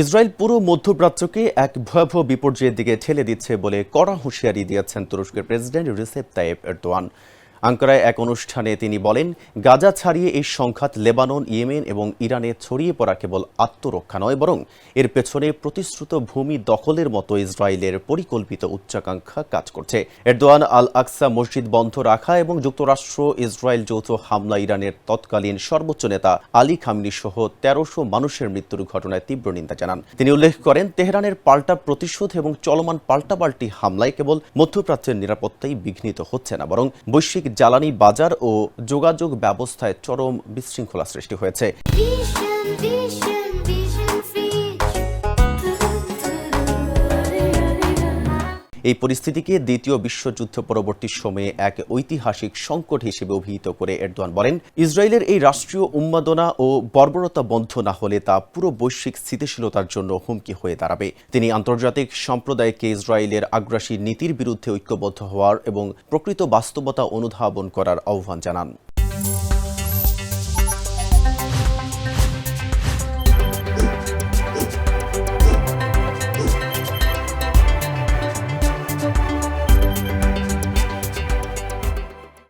Israel পুরো মধ্যপ্রাচ্যকে এক ভয়াবহ বিপর্যয়ের দিকে ঠেলে দিচ্ছে বলে কড়া হুঁশিয়ারি দিয়েছেন তুরস্কের প্রেসিডেন্ট রিসেপ তাইয়েপ এরদোয়ান। আঙ্কারায় এক অনুষ্ঠানে তিনি বলেন, গাজা ছাড়িয়ে এই সংঘাত লেবানন, ইয়েমেন এবং ইরানে ছড়িয়ে পড়া কেবল আত্মরক্ষা নয়, বরং এর পেছনে প্রতিশ্রুত ভূমি দখলের মতো ইসরায়েলের পরিকল্পিত উচ্চাকাঙ্ক্ষা কাজ করছে। এরদোয়ান আল আকসা মসজিদ বন্ধ রাখা এবং যুক্তরাষ্ট্র ইসরায়েল যৌথ হামলা ইরানের তৎকালীন সর্বোচ্চ নেতা আলী খামেনি সহ ১৩০০ মানুষের মৃত্যুর ঘটনায় তীব্র নিন্দা জানান। তিনি উল্লেখ করেন, তেহরানের পাল্টা প্রতিশোধ এবং চলমান পাল্টাপাল্টি হামলায় কেবল মধ্যপ্রাচ্যের নিরাপত্তাই বিঘ্নিত হচ্ছে না, বরং বৈশ্বিক জ্বালানি বাজার ও যোগাযোগ ব্যবস্থায় চরম বিশৃঙ্খলা সৃষ্টি হয়েছে। এই পরিস্থিতিকে দ্বিতীয় বিশ্বযুদ্ধ পরবর্তী সময়ে এক ঐতিহাসিক সংকট হিসেবে অভিহিত করে এরদোয়ান বলেন, ইসরায়েলের এই রাষ্ট্রীয় উন্মাদনা ও বর্বরতা বন্ধ না হলে তা পুরো বৈশ্বিক স্থিতিশীলতার জন্য হুমকি হয়ে দাঁড়াবে। তিনি আন্তর্জাতিক সম্প্রদায়কে ইসরায়েলের আগ্রাসী নীতির বিরুদ্ধে ঐক্যবদ্ধ হওয়ার এবং প্রকৃত বাস্তবতা অনুধাবন করার আহ্বান জানান।